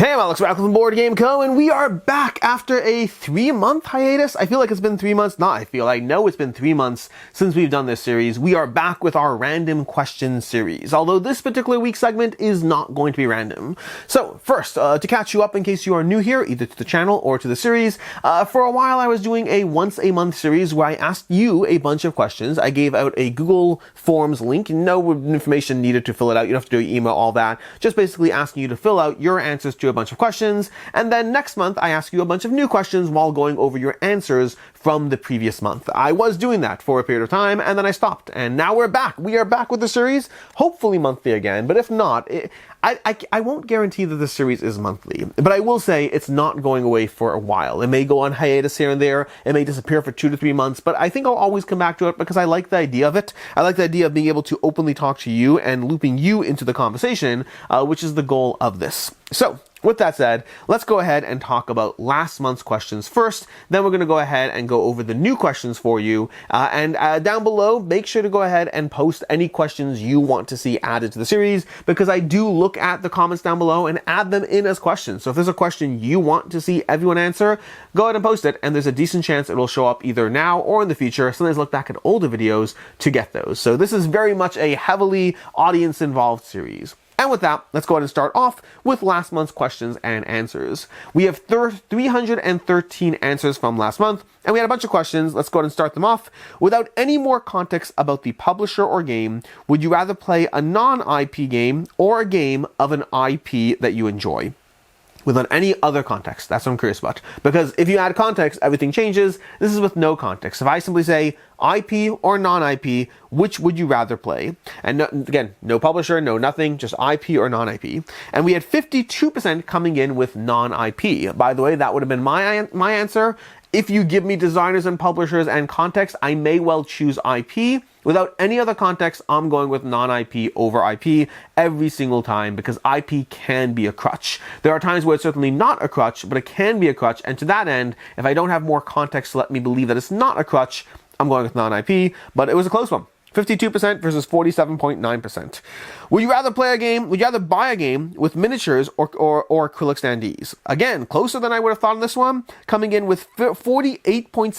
Hey, I'm Alex Rackle from Board Game Co., and we are back after a 3-month hiatus. I feel like it's been 3 months. I know it's been 3 months since we've done this series. We are back with our random question series, although this particular week's segment is not going to be random. So, first, to catch you up in case you are new here, either to the channel or to the series, for a while I was doing a once-a-month series where I asked you a bunch of questions. I gave out a Google Forms link. No information needed to fill it out. You don't have to do email, all that. Just basically asking you to fill out your answers to a bunch of questions, and then next month I ask you a bunch of new questions while going over your answers from the previous month. I was doing that for a period of time, and then I stopped, and now we're back. We are back with the series, hopefully monthly again, but if not, I won't guarantee that the series is monthly, but I will say it's not going away for a while. It may go on hiatus here and there, it may disappear for 2 to 3 months, but I think I'll always come back to it because I like the idea of it. I like the idea of being able to openly talk to you and looping you into the conversation, which is the goal of this. So, with that said, let's go ahead and talk about last month's questions first. Then we're going to go ahead and go over the new questions for you. And down below, make sure to go ahead and post any questions you want to see added to the series, because I do look at the comments down below and add them in as questions. So if there's a question you want to see everyone answer, go ahead and post it, and there's a decent chance it will show up either now or in the future. Sometimes look back at older videos to get those. So this is very much a heavily audience-involved series. And with that, let's go ahead and start off with last month's questions and answers. We have 313 answers from last month, and we had a bunch of questions. Let's go ahead and start them off. Without any more context about the publisher or game, would you rather play a non-IP game or a game of an IP that you enjoy? Without any other context. That's what I'm curious about. Because if you add context, everything changes. This is with no context. If I simply say IP or non-IP, which would you rather play? And no, again, no publisher, no nothing, just IP or non-IP. And we had 52% coming in with non-IP. By the way, that would have been my answer. If you give me designers and publishers and context, I may well choose IP. Without any other context, I'm going with non-IP over IP every single time, because IP can be a crutch. There are times where it's certainly not a crutch, but it can be a crutch. And to that end, if I don't have more context to let me believe that it's not a crutch, I'm going with non-IP, but it was a close one. 52% versus 47.9%. Would you rather play a game, would you rather buy a game with miniatures or acrylic standees? Again, closer than I would have thought on this one, coming in with 48.7%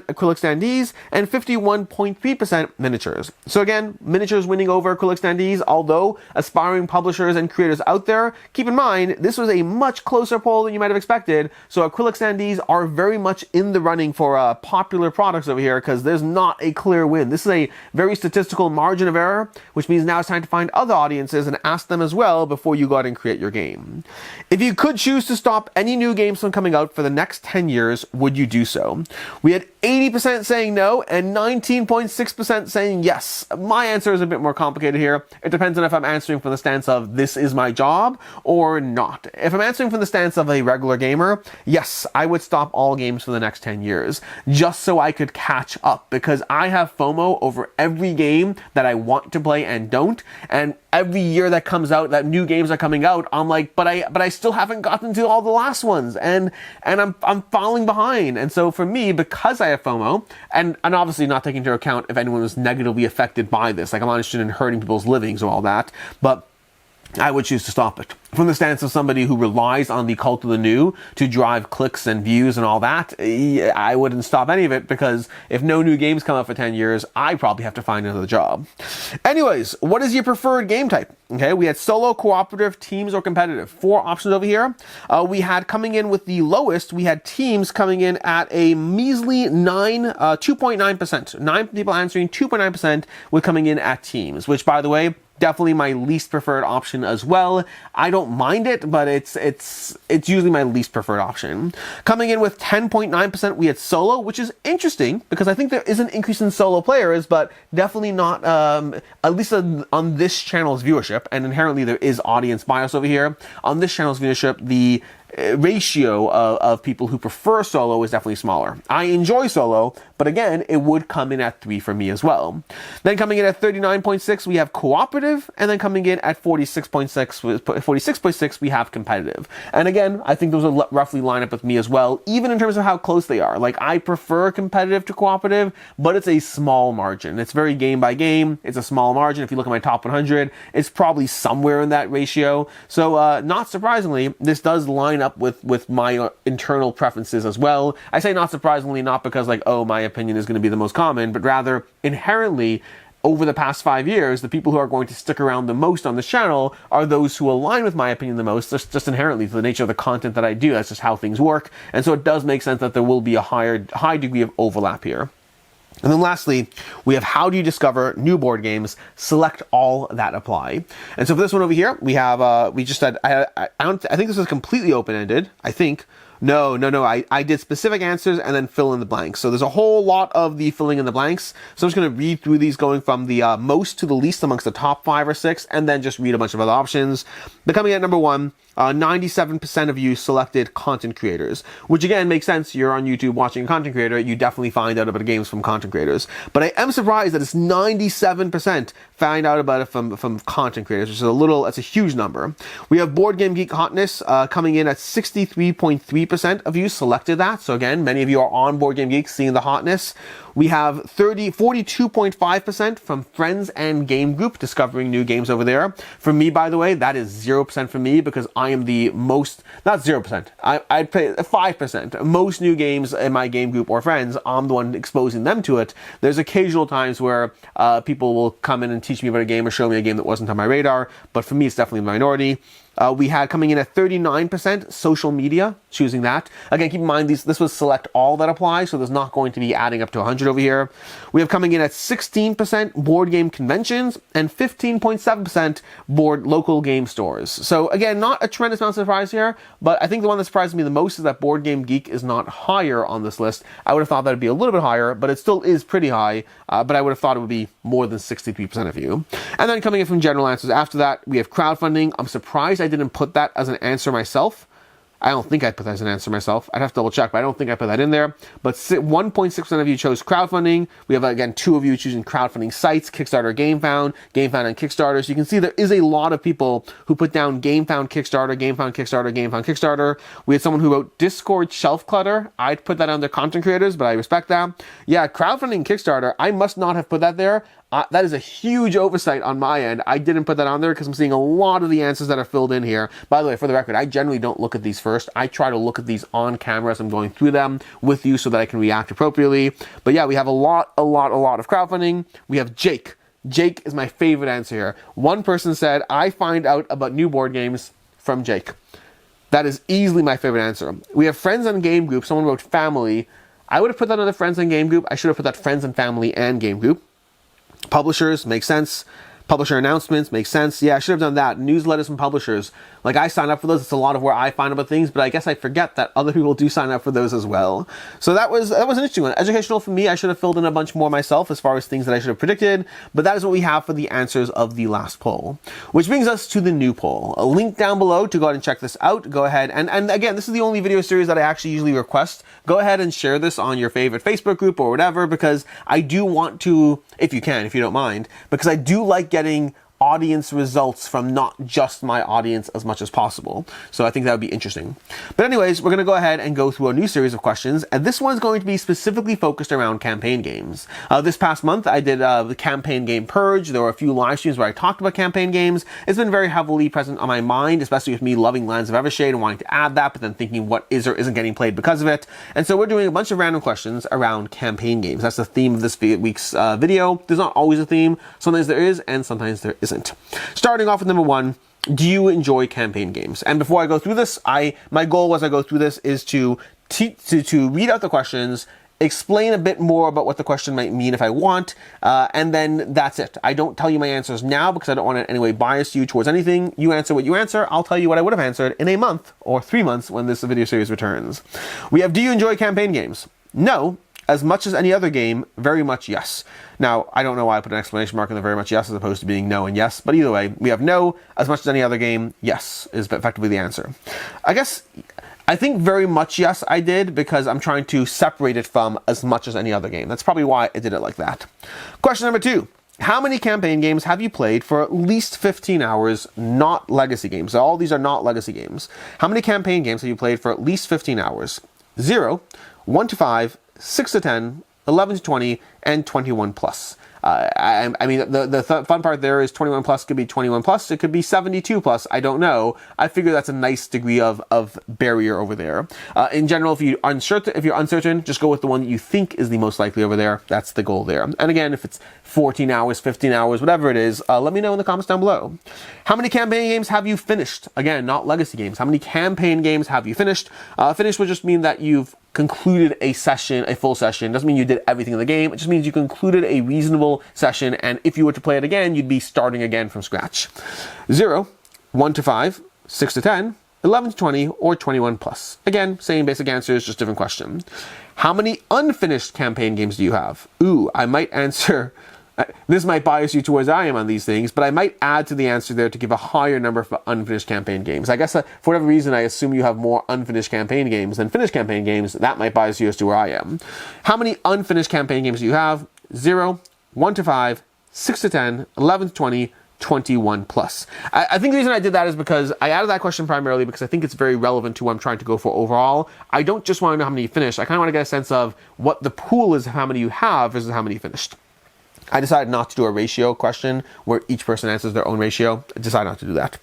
acrylic standees and 51.3% miniatures. So again, miniatures winning over acrylic standees, although aspiring publishers and creators out there, keep in mind, this was a much closer poll than you might have expected, so acrylic standees are very much in the running for popular products over here, because there's not a clear win. This is a very statistical margin of error, which means now it's time to find other audiences and ask them as well before you go out and create your game. If you could choose to stop any new games from coming out for the next 10 years, would you do so? We had 80% saying no and 19.6% saying yes. My answer is a bit more complicated here. It depends on if I'm answering from the stance of this is my job or not. If I'm answering from the stance of a regular gamer, yes, I would stop all games for the next 10 years, just so I could catch up, because I have FOMO over every game that I want to play and don't, and every year that comes out, that new games are coming out, I'm like, but I still haven't gotten to all the last ones, and I'm falling behind. And so for me, because I have FOMO, and obviously not taking into account if anyone was negatively affected by this, like I'm not interested in hurting people's livings or all that, but I would choose to stop it. From the stance of somebody who relies on the cult of the new to drive clicks and views and all that, I wouldn't stop any of it, because if no new games come out for 10 years, I probably have to find another job. Anyways, what is your preferred game type? Okay, we had solo, cooperative, teams, or competitive. 4 options over here. We had coming in with the lowest, we had teams coming in at a measly 2.9%. 9 people answering, 2.9% were coming in at teams, which, by the way, definitely my least preferred option as well. I don't mind it, but it's usually my least preferred option. Coming in with 10.9%, we had solo, which is interesting because I think there is an increase in solo players, but definitely not, at least on this channel's viewership, and inherently there is audience bias over here. On this channel's viewership, ratio of people who prefer solo is definitely smaller. I enjoy solo, but again, it would come in at 3 for me as well. Then coming in at 39.6, we have cooperative, and then coming in at 46.6, we have competitive. And again, I think those will roughly line up with me as well, even in terms of how close they are. Like, I prefer competitive to cooperative, but it's a small margin. It's very game by game. It's a small margin. If you look at my top 100, it's probably somewhere in that ratio. So, not surprisingly, this does line up with my internal preferences as well. I say not surprisingly, not because like, oh, my opinion is going to be the most common, but rather inherently, over the past 5 years, the people who are going to stick around the most on this channel are those who align with my opinion the most, just inherently to the nature of the content that I do. That's just how things work. And so it does make sense that there will be a high degree of overlap here. And then lastly, we have how do you discover new board games? Select all that apply. And so for this one over here, we have, we just said, I think this was completely open-ended, I think. No. I did specific answers and then fill in the blanks. So there's a whole lot of the filling in the blanks. So I'm just going to read through these going from the most to the least amongst the top 5 or 6, and then just read a bunch of other options. But coming at number 1, 97% of you selected content creators, which again makes sense. You're on YouTube watching a content creator, you definitely find out about games from content creators. But I am surprised that it's 97% find out about it from content creators, which is that's a huge number. We have Board Game Geek hotness coming in at 63.3% of you selected that. So again, many of you are on Board Game Geek seeing the hotness. We have 42.5% from friends and game group discovering new games over there. For me, by the way, that is 0% for me because I am the most, not 0%, I'd pay 5%. Most new games in my game group or friends, I'm the one exposing them to it. There's occasional times where people will come in and teach me about a game or show me a game that wasn't on my radar, but for me, it's definitely a minority. We had coming in at 39% social media, choosing that. Again, keep in mind, this was select all that apply, so there's not going to be adding up to 100 over here. We have coming in at 16% board game conventions and 15.7% local game stores. So again, not a tremendous amount of surprise here, but I think the one that surprised me the most is that Board Game Geek is not higher on this list. I would have thought that would be a little bit higher, but it still is pretty high, but I would have thought it would be more than 63% of you. And then coming in from general answers after that, we have crowdfunding. I'm surprised I didn't put that as an answer myself. I don't think I put that as an answer myself. I'd have to double check, but I don't think I put that in there. But 1.6% of you chose crowdfunding. We have, again, 2 of you choosing crowdfunding sites, Kickstarter, GameFound, and Kickstarter. So you can see there is a lot of people who put down GameFound, Kickstarter, GameFound, Kickstarter, GameFound, Kickstarter. We had someone who wrote Discord shelf clutter. I'd put that under content creators, but I respect that. Yeah, crowdfunding, Kickstarter, I must not have put that there. That is a huge oversight on my end. I didn't put that on there because I'm seeing a lot of the answers that are filled in here. By the way, for the record, I generally don't look at these first. I try to look at these on camera as I'm going through them with you so that I can react appropriately. But yeah, we have a lot of crowdfunding. We have Jake. Jake is my favorite answer here. One person said, I find out about new board games from Jake. That is easily my favorite answer. We have friends and game group. Someone wrote family. I would have put that under friends and game group. I should have put that friends and family and game group. Publishers, makes sense. Publisher announcements, makes sense. Yeah, I should have done that. Newsletters from publishers. Like, I sign up for those. It's a lot of where I find about things, but I guess I forget that other people do sign up for those as well. So that was an interesting one. Educational for me, I should have filled in a bunch more myself as far as things that I should have predicted, but that is what we have for the answers of the last poll. Which brings us to the new poll. A link down below to go ahead and check this out. Go ahead, and again, this is the only video series that I actually usually request. Go ahead and share this on your favorite Facebook group or whatever, because I do want to, if you can, if you don't mind, because I do like getting audience results from not just my audience as much as possible. So I think that would be interesting. But anyways, we're going to go ahead and go through a new series of questions, and this one's going to be specifically focused around campaign games. This past month, I did the campaign game Purge. There were a few live streams where I talked about campaign games. It's been very heavily present on my mind, especially with me loving Lands of Evershade and wanting to add that, but then thinking what is or isn't getting played because of it. And so we're doing a bunch of random questions around campaign games. That's the theme of this week's video. There's not always a theme. Sometimes there is, and sometimes there isn't. Starting off with number 1, do you enjoy campaign games? And before I go through this, my goal as I go through this is to read out the questions, explain a bit more about what the question might mean if I want, and then that's it. I don't tell you my answers now because I don't want to in any way bias you towards anything. You answer what you answer. I'll tell you what I would have answered in a month or 3 months when this video series returns. We have, do you enjoy campaign games? No. as much as any other game, very much yes. Now, I don't know why I put an exclamation mark in the very much yes as opposed to being no and yes, but either way, we have no, as much as any other game, yes is effectively the answer. I think very much yes I did because I'm trying to separate it from as much as any other game. That's probably why I did it like that. Question number 2. How many campaign games have you played for at least 15 hours, not legacy games? So all these are not legacy games. How many campaign games have you played for at least 15 hours? 0, 1 to 5, 6 to 10, 11 to 20, and 21 plus. I mean, the fun part there is 21 plus could be 21 plus. It could be 72 plus. I don't know. I figure that's a nice degree of barrier over there. In general, if you're uncertain, just go with the one that you think is the most likely over there. That's the goal there. And again, if it's 14 hours, 15 hours, whatever it is, let me know in the comments down below. How many campaign games have you finished? Again, not legacy games. How many campaign games have you finished? Finished would just mean that you've concluded a session, a full session. Doesn't mean you did everything in the game. It just means you concluded a reasonable session, and if you were to play it again, you'd be starting again from scratch. 0, 1 to 5, 6 to 10, 11 to 20, or 21 plus. Again, same basic answers, just different question. How many unfinished campaign games do you have? Ooh, I might answer... This might bias you towards I am on these things, but I might add to the answer there to give a higher number for unfinished campaign games. I guess for whatever reason, I assume you have more unfinished campaign games than finished campaign games. That might bias you as to where I am. How many unfinished campaign games do you have? 0, 1 to 5, 6 to 10, 11 to 20, 21 plus. I think the reason I did that is because I added that question primarily because I think it's very relevant to what I'm trying to go for overall. I don't just want to know how many you finished. I kind of want to get a sense of what the pool is of how many you have versus how many you finished. I decided not to do a ratio question where each person answers their own ratio. I decided not to do that.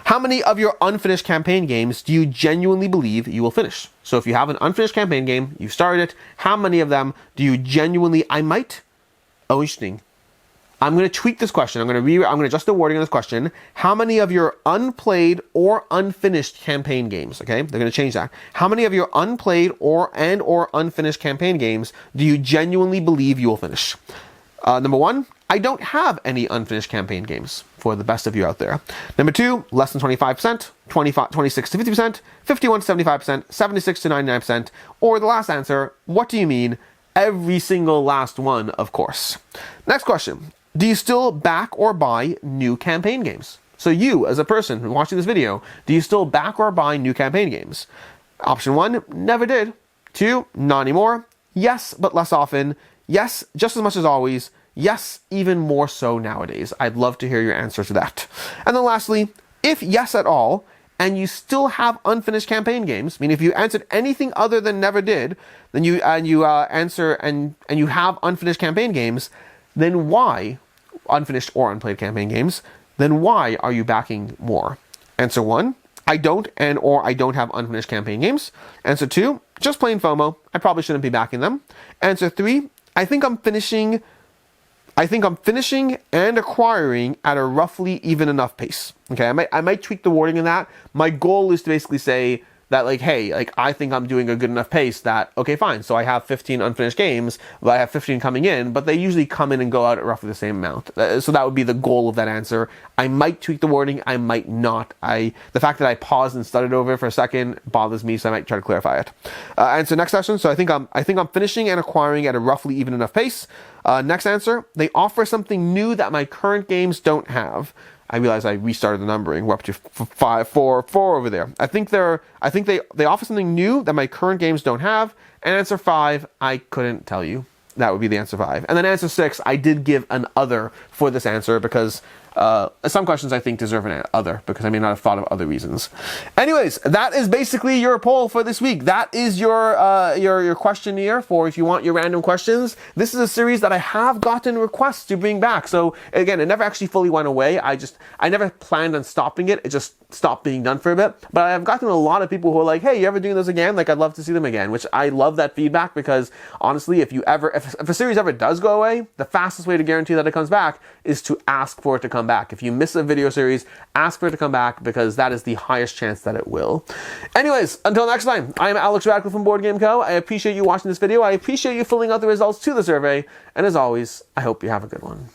How many of your unfinished campaign games do you genuinely believe you will finish? So if you have an unfinished campaign game, you started it, how many of them do you genuinely, oh, interesting. I'm going to tweak this question. I'm going to adjust the wording of this question. How many of your unplayed or unfinished campaign games, okay? They're going to change that. How many of your unplayed or unfinished campaign games do you genuinely believe you will finish? Number 1, I don't have any unfinished campaign games, for the best of you out there. Number 2, less than 25%, 26 to 50%, 51 to 75%, 76 to 99%, or the last answer, what do you mean? Every single last one, of course. Next question, do you still back or buy new campaign games? So you, as a person watching this video, do you still back or buy new campaign games? Option 1, never did. 2, not anymore. Yes, but less often. Yes, just as much as always. Yes, even more so nowadays. I'd love to hear your answer to that. And then lastly, if yes at all, and you still have unfinished campaign games, I mean, if you answered anything other than never did, then you answer and you have unfinished campaign games, then why, unfinished or unplayed campaign games, then why are you backing more? Answer 1, I don't or I don't have unfinished campaign games. Answer 2, just plain FOMO. I probably shouldn't be backing them. Answer 3, I think I'm finishing and acquiring at a roughly even enough pace. Okay, I might tweak the wording in that. My goal is to basically say that, like, hey, like, I think I'm doing a good enough pace that, okay, fine, so I have 15 unfinished games, but I have 15 coming in, but they usually come in and go out at roughly the same amount. So that would be the goal of that answer. I might tweak the wording, I might not. The fact that I paused and studied over it for a second bothers me, so I might try to clarify it. And so next question, so I think I'm finishing and acquiring at a roughly even enough pace. Next answer, they offer something new that my current games don't have. I realize I restarted the numbering. We're up to 5, 4 over there. I think they offer something new that my current games don't have. And answer 5, I couldn't tell you. That would be the answer 5. And then answer 6, I did give an other for this answer because some questions I think deserve an other because I may not have thought of other reasons. Anyways, that is basically your poll for this week. That is your questionnaire for if you want your random questions. This is a series that I have gotten requests to bring back. So again, it never actually fully went away. I never planned on stopping it. It just stopped being done for a bit. But I've gotten a lot of people who are like, hey, you ever doing this again? Like, I'd love to see them again, which I love that feedback because honestly, if a series ever does go away, the fastest way to guarantee that it comes back is to ask for it to come back. If you miss a video series, ask for it to come back because that is the highest chance that it will. Anyways, until next time, I am Alex Radcliffe from Board Game Co. I appreciate you watching this video. I appreciate you filling out the results to the survey. And as always, I hope you have a good one.